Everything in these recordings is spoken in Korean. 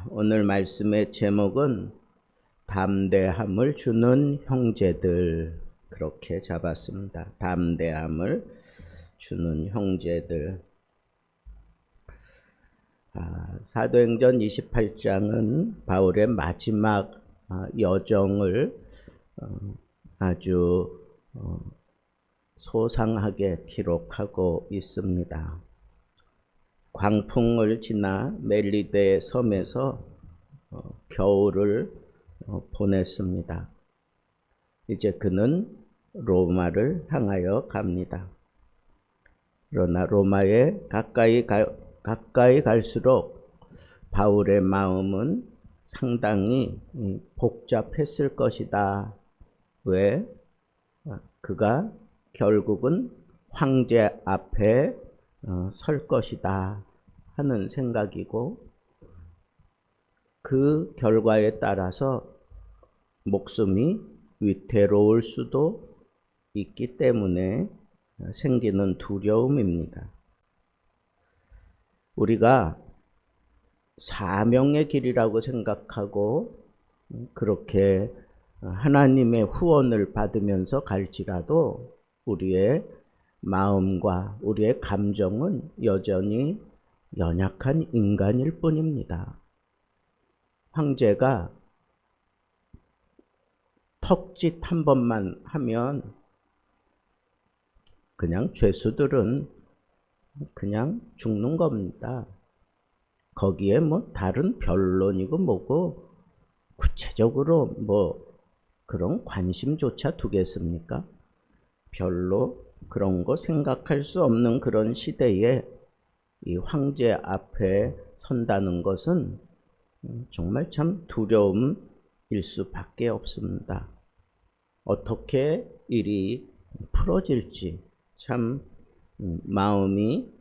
오늘 말씀의 제목은 담대함을 주는 형제들, 그렇게 잡았습니다. 담대함을 주는 형제들. 사도행전 28장은 바울의 마지막 여정을 아주 소상하게 기록하고 있습니다. 광풍을 지나 멜리데 섬에서 겨울을 보냈습니다. 이제 그는 로마를 향하여 갑니다. 그러나 로마에 가까이 갈수록 바울의 마음은 상당히 복잡했을 것이다. 왜? 그가 결국은 황제 앞에 설 것이다 하는 생각이고, 그 결과에 따라서 목숨이 위태로울 수도 있기 때문에 생기는 두려움입니다. 우리가 사명의 길이라고 생각하고 그렇게 하나님의 후원을 받으면서 갈지라도 우리의 마음과 우리의 감정은 여전히 연약한 인간일 뿐입니다. 황제가 턱짓 한 번만 하면 그냥 죄수들은 그냥 죽는 겁니다. 거기에 뭐 다른 변론이고 뭐고 구체적으로 뭐 그런 관심조차 두겠습니까? 별로 그런 거 생각할 수 없는 그런 시대에 이 황제 앞에 선다는 것은 정말 참 두려움일 수밖에 없습니다. 어떻게 일이 풀어질지 참 마음이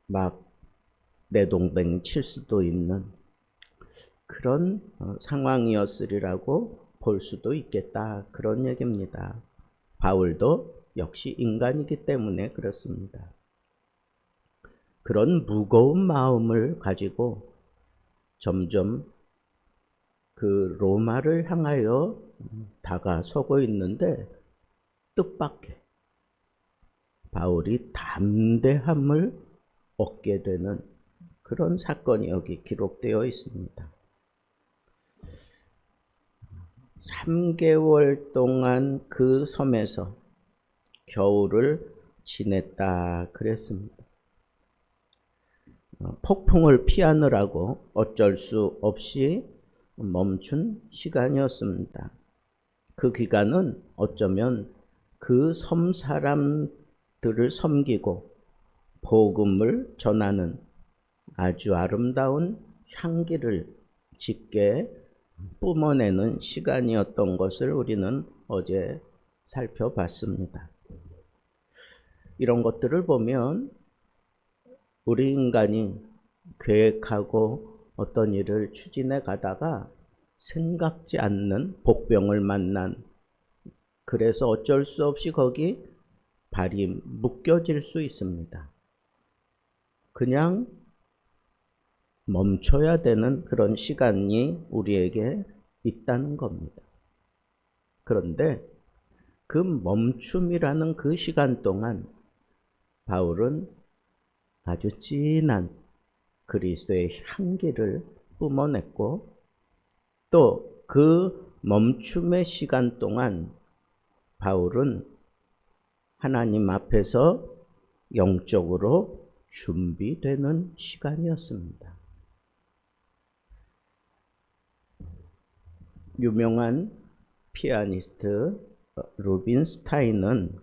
막 내동댕 칠 수도 있는 그런 상황이었으리라고 볼 수도 있겠다, 그런 얘기입니다. 바울도 역시 인간이기 때문에 그렇습니다. 그런 무거운 마음을 가지고 점점 그 로마를 향하여 다가서고 있는데 뜻밖의 바울이 담대함을 얻게 되는 그런 사건이 여기 기록되어 있습니다. 3개월 동안 그 섬에서 겨울을 지냈다 그랬습니다. 폭풍을 피하느라고 어쩔 수 없이 멈춘 시간이었습니다. 그 기간은 어쩌면 그 섬 사람들을 섬기고 복음을 전하는 아주 아름다운 향기를 짙게 뿜어내는 시간이었던 것을 우리는 어제 살펴봤습니다. 이런 것들을 보면 우리 인간이 계획하고 어떤 일을 추진해 가다가 생각지 않는 복병을 만난, 그래서 어쩔 수 없이 거기 발이 묶여질 수 있습니다. 그냥 멈춰야 되는 그런 시간이 우리에게 있다는 겁니다. 그런데 그 멈춤이라는 그 시간 동안 바울은 아주 진한 그리스도의 향기를 뿜어냈고, 또 그 멈춤의 시간 동안 바울은 하나님 앞에서 영적으로 준비되는 시간이었습니다. 유명한 피아니스트 루빈스타인은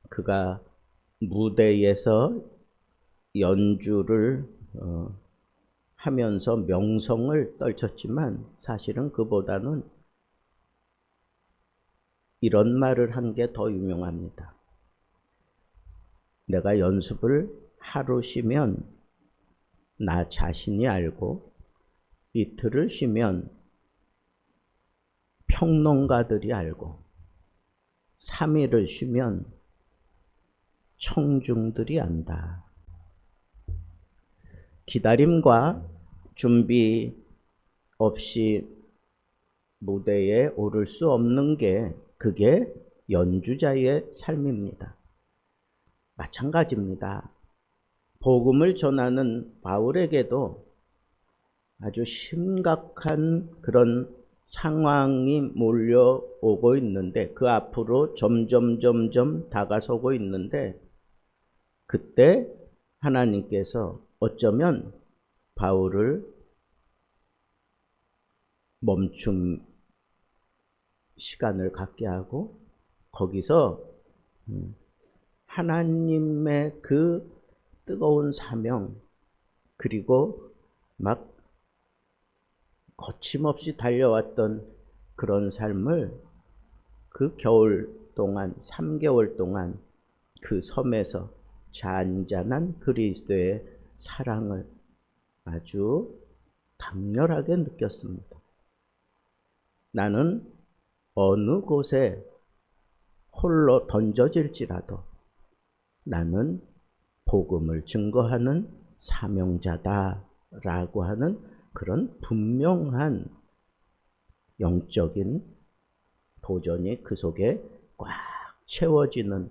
그가 무대에서 연주를 하면서 명성을 떨쳤지만 사실은 그보다는 이런 말을 한 게 더 유명합니다. 내가 연습을 하루 쉬면 나 자신이 알고, 이틀을 쉬면 평론가들이 알고, 3일을 쉬면 청중들이 안다. 기다림과 준비 없이 무대에 오를 수 없는 게 그게 연주자의 삶입니다. 마찬가지입니다. 복음을 전하는 바울에게도 아주 심각한 그런 상황이 몰려오고 있는데 그 앞으로 점점 다가서고 있는데 그때 하나님께서 어쩌면 바울을 멈춤 시간을 갖게 하고 거기서 하나님의 그 뜨거운 사명 그리고 막 거침없이 달려왔던 그런 삶을 그 겨울 동안 3개월 동안 그 섬에서 잔잔한 그리스도의 사랑을 아주 강렬하게 느꼈습니다. 나는 어느 곳에 홀로 던져질지라도 나는 복음을 증거하는 사명자다라고 하는 그런 분명한 영적인 도전이 그 속에 꽉 채워지는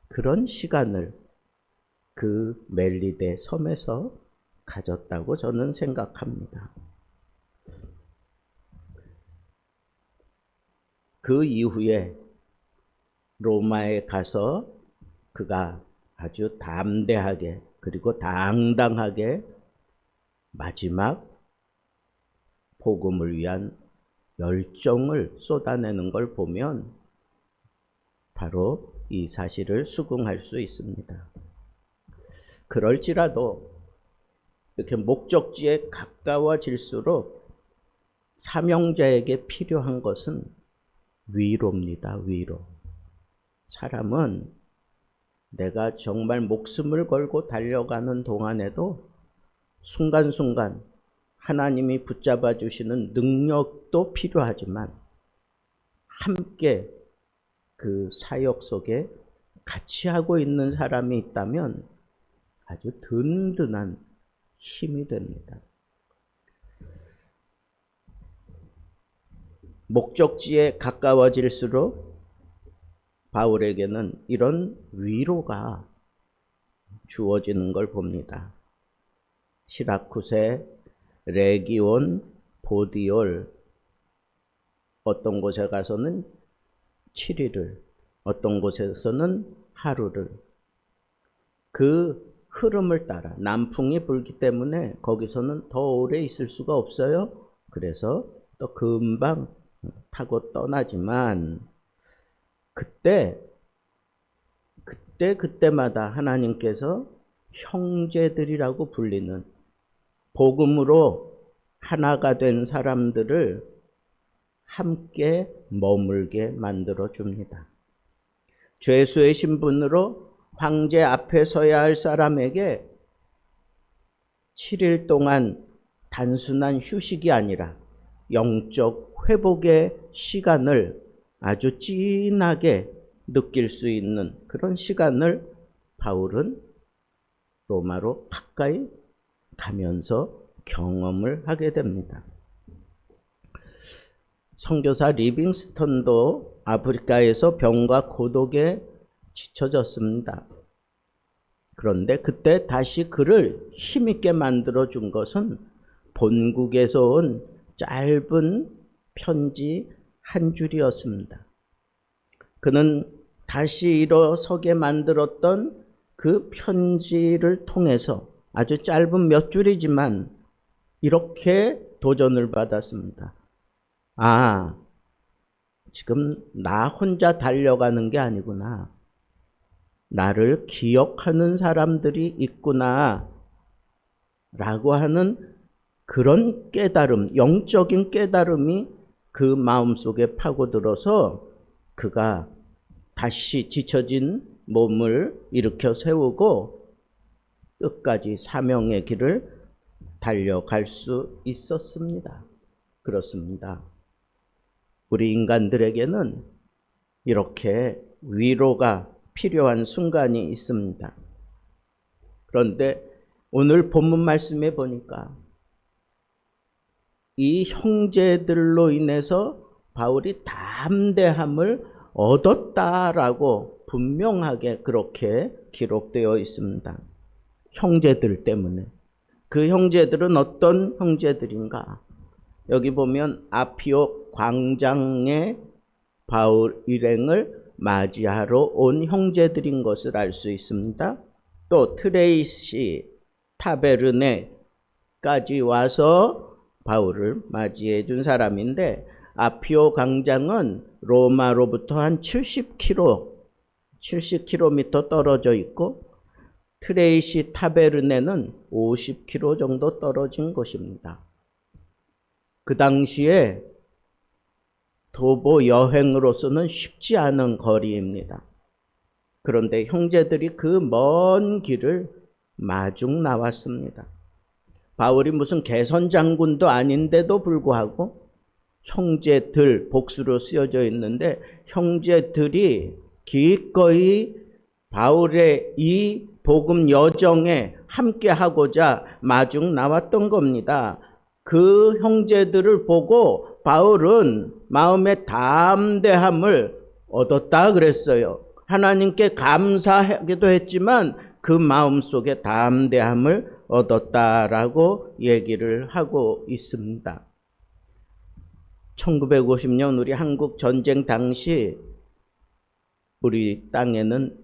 그런 시간을 그 멜리데 섬에서 가졌다고 저는 생각합니다. 그 이후에 로마에 가서 그가 아주 담대하게 그리고 당당하게 마지막 복음을 위한 열정을 쏟아내는 걸 보면 바로 이 사실을 수긍할 수 있습니다. 그럴지라도 이렇게 목적지에 가까워질수록 사명자에게 필요한 것은 위로입니다. 위로. 사람은 내가 정말 목숨을 걸고 달려가는 동안에도 순간순간 하나님이 붙잡아 주시는 능력도 필요하지만 함께 그 사역 속에 같이 하고 있는 사람이 있다면 아주 든든한 힘이 됩니다. 목적지에 가까워질수록 바울에게는 이런 위로가 주어지는 걸 봅니다. 시라쿠세, 레기온, 보디올 어떤 곳에 가서는 7일을 어떤 곳에서는 하루를 그 흐름을 따라 남풍이 불기 때문에 거기서는 더 오래 있을 수가 없어요. 그래서 또 금방 타고 떠나지만 그때마다 하나님께서 형제들이라고 불리는 복음으로 하나가 된 사람들을 함께 머물게 만들어 줍니다. 죄수의 신분으로 황제 앞에 서야 할 사람에게 7일 동안 단순한 휴식이 아니라 영적 회복의 시간을 아주 진하게 느낄 수 있는 그런 시간을 바울은 로마로 가까이 가면서 경험을 하게 됩니다. 선교사 리빙스턴도 아프리카에서 병과 고독에 지쳐졌습니다. 그런데 그때 다시 그를 힘있게 만들어준 것은 본국에서 온 짧은 편지 한 줄이었습니다. 그는 다시 일어서게 만들었던 그 편지를 통해서 아주 짧은 몇 줄이지만 이렇게 도전을 받았습니다. 아, 지금 나 혼자 달려가는 게 아니구나. 나를 기억하는 사람들이 있구나. 라고 하는 그런 깨달음, 영적인 깨달음이 그 마음속에 파고들어서 그가 다시 지쳐진 몸을 일으켜 세우고 끝까지 사명의 길을 달려갈 수 있었습니다. 그렇습니다. 우리 인간들에게는 이렇게 위로가 필요한 순간이 있습니다. 그런데 오늘 본문 말씀에 보니까 이 형제들로 인해서 바울이 담대함을 얻었다라고 분명하게 그렇게 기록되어 있습니다. 형제들 때문에. 그 형제들은 어떤 형제들인가? 여기 보면 아피오 광장에 바울 일행을 맞이하러 온 형제들인 것을 알 수 있습니다. 또 트레이시 타베르네까지 와서 바울을 맞이해 준 사람인데, 아피오 광장은 로마로부터 한 70km 떨어져 있고, 트레이시 타베르네는 50km 정도 떨어진 곳입니다. 그 당시에 도보 여행으로서는 쉽지 않은 거리입니다. 그런데 형제들이 그 먼 길을 마중 나왔습니다. 바울이 무슨 개선 장군도 아닌데도 불구하고 형제들 복수로 쓰여져 있는데, 형제들이 기꺼이 바울의 이 복음 여정에 함께하고자 마중 나왔던 겁니다. 그 형제들을 보고 바울은 마음의 담대함을 얻었다 그랬어요. 하나님께 감사하기도 했지만 그 마음속에 담대함을 얻었다라고 얘기를 하고 있습니다. 1950년 우리 한국 전쟁 당시 우리 땅에는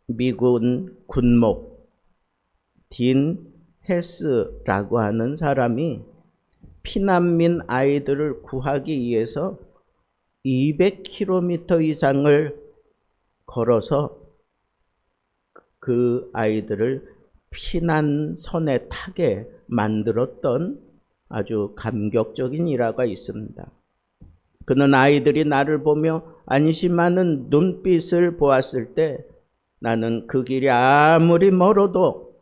미군 군목 딘 헤스라고 하는 사람이 피난민 아이들을 구하기 위해서 200km 이상을 걸어서 그 아이들을 피난선에 타게 만들었던 아주 감격적인 일화가 있습니다. 그는 아이들이 나를 보며 안심하는 눈빛을 보았을 때 나는 그 길이 아무리 멀어도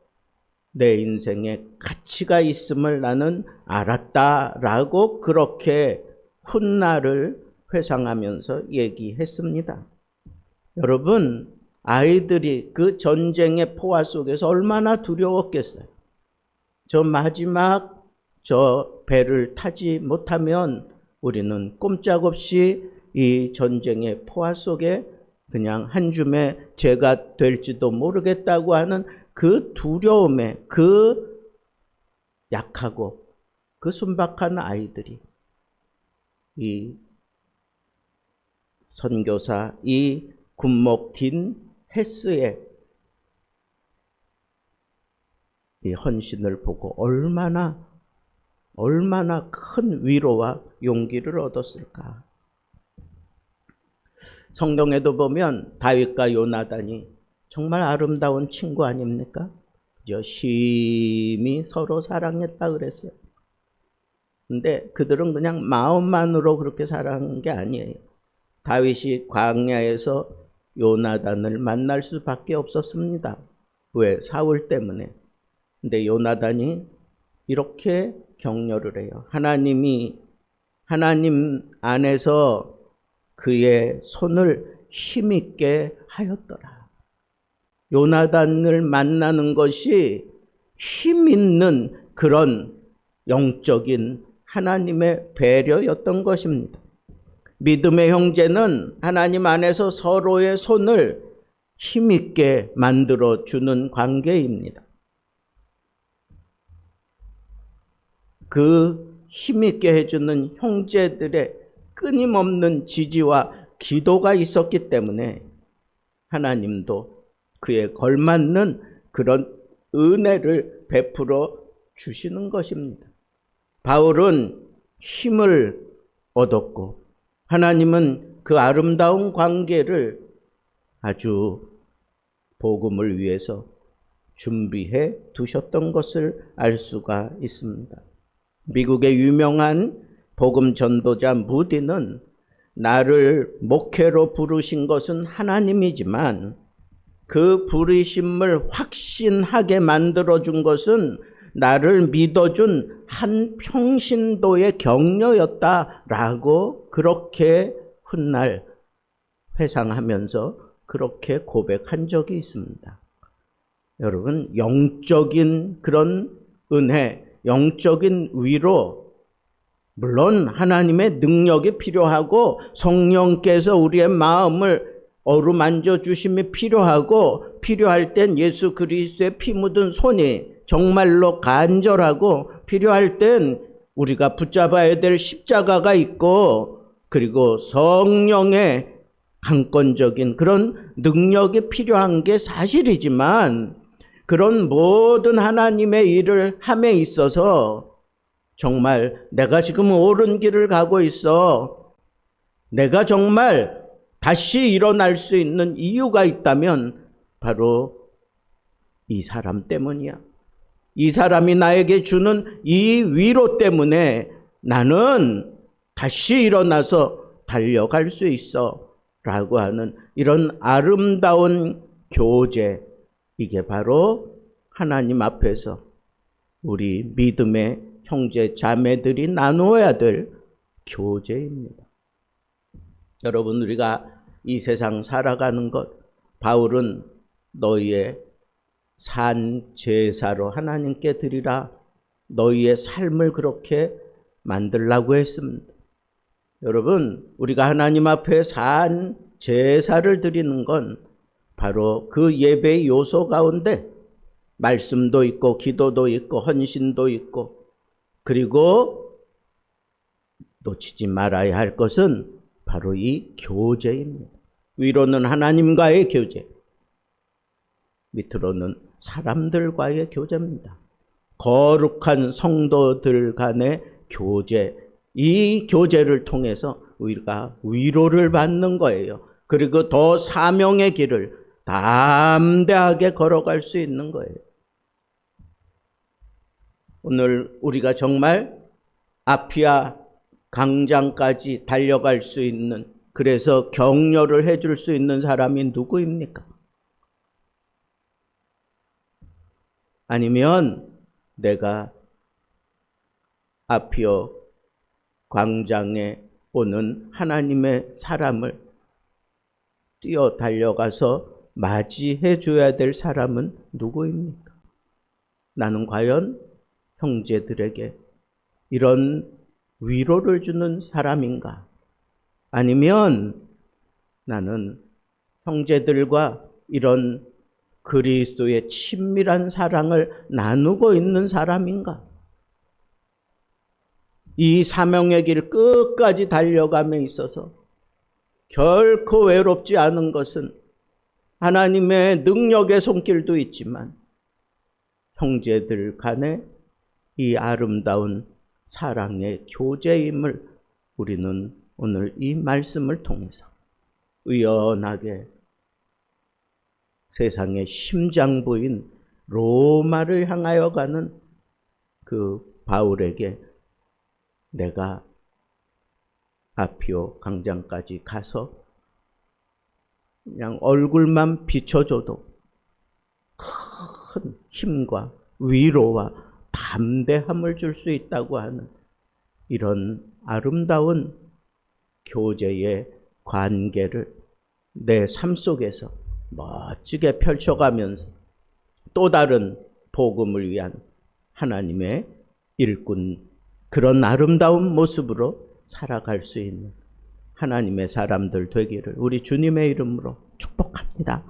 내 인생에 가치가 있음을 나는 알았다라고 그렇게 훗날을 회상하면서 얘기했습니다. 여러분, 아이들이 그 전쟁의 포화 속에서 얼마나 두려웠겠어요. 저 마지막 저 배를 타지 못하면 우리는 꼼짝없이 이 전쟁의 포화 속에 그냥 한 줌의 죄가 될지도 모르겠다고 하는 그 두려움에 그 약하고 그 순박한 아이들이 이 선교사 이 군목 딘 헤스의 이 헌신을 보고 얼마나 큰 위로와 용기를 얻었을까. 성경에도 보면 다윗과 요나단이 정말 아름다운 친구 아닙니까? 심히 서로 사랑했다 그랬어요. 근데 그들은 그냥 마음만으로 그렇게 사랑한 게 아니에요. 다윗이 광야에서 요나단을 만날 수밖에 없었습니다. 왜? 사울 때문에. 근데 요나단이 이렇게 격려를 해요. 하나님 안에서 그의 손을 힘있게 하였더라. 요나단을 만나는 것이 힘있는 그런 영적인 하나님의 배려였던 것입니다. 믿음의 형제는 하나님 안에서 서로의 손을 힘있게 만들어주는 관계입니다. 그 힘있게 해주는 형제들의 끊임없는 지지와 기도가 있었기 때문에 하나님도 그에 걸맞는 그런 은혜를 베풀어 주시는 것입니다. 바울은 힘을 얻었고 하나님은 그 아름다운 관계를 아주 복음을 위해서 준비해 두셨던 것을 알 수가 있습니다. 미국의 유명한 복음 전도자 무디는 나를 목회로 부르신 것은 하나님이지만 그 부르심을 확신하게 만들어준 것은 나를 믿어준 한 평신도의 격려였다라고 그렇게 훗날 회상하면서 그렇게 고백한 적이 있습니다. 여러분, 영적인 그런 은혜, 영적인 위로, 물론 하나님의 능력이 필요하고 성령께서 우리의 마음을 어루만져 주심이 필요하고, 필요할 땐 예수 그리스도의 피 묻은 손이 정말로 간절하고, 필요할 땐 우리가 붙잡아야 될 십자가가 있고, 그리고 성령의 강권적인 그런 능력이 필요한 게 사실이지만, 그런 모든 하나님의 일을 함에 있어서 정말 내가 지금 옳은 길을 가고 있어, 내가 정말 다시 일어날 수 있는 이유가 있다면 바로 이 사람 때문이야. 이 사람이 나에게 주는 이 위로 때문에 나는 다시 일어나서 달려갈 수 있어 라고 하는 이런 아름다운 교제, 이게 바로 하나님 앞에서 우리 믿음의 형제 자매들이 나누어야 될 교제입니다. 여러분, 우리가 이 세상 살아가는 것, 바울은 너희의 산 제사로 하나님께 드리라, 너희의 삶을 그렇게 만들라고 했습니다. 여러분, 우리가 하나님 앞에 산 제사를 드리는 건 바로 그 예배의 요소 가운데 말씀도 있고 기도도 있고 헌신도 있고, 그리고 놓치지 말아야 할 것은 바로 이 교제입니다. 위로는 하나님과의 교제, 밑으로는 사람들과의 교제입니다. 거룩한 성도들 간의 교제, 이 교제를 통해서 우리가 위로를 받는 거예요. 그리고 더 사명의 길을 담대하게 걸어갈 수 있는 거예요. 오늘 우리가 정말 아피아 강장까지 달려갈 수 있는, 그래서 격려를 해줄 수 있는 사람이 누구입니까? 아니면 내가 아피아 광장에 오는 하나님의 사람을 뛰어 달려가서 맞이해 줘야 될 사람은 누구입니까? 나는 과연 형제들에게 이런 위로를 주는 사람인가? 아니면 나는 형제들과 이런 그리스도의 친밀한 사랑을 나누고 있는 사람인가? 이 사명의 길 끝까지 달려감에 있어서 결코 외롭지 않은 것은 하나님의 능력의 손길도 있지만 형제들 간의 이 아름다운 사랑의 교제임을 우리는 오늘 이 말씀을 통해서 의연하게 세상의 심장부인 로마를 향하여 가는 그 바울에게 내가 아피오 광장까지 가서 그냥 얼굴만 비춰줘도 큰 힘과 위로와 담대함을 줄 수 있다고 하는 이런 아름다운 교제의 관계를 내 삶 속에서 멋지게 펼쳐가면서 또 다른 복음을 위한 하나님의 일꾼, 그런 아름다운 모습으로 살아갈 수 있는 하나님의 사람들 되기를 우리 주님의 이름으로 축복합니다.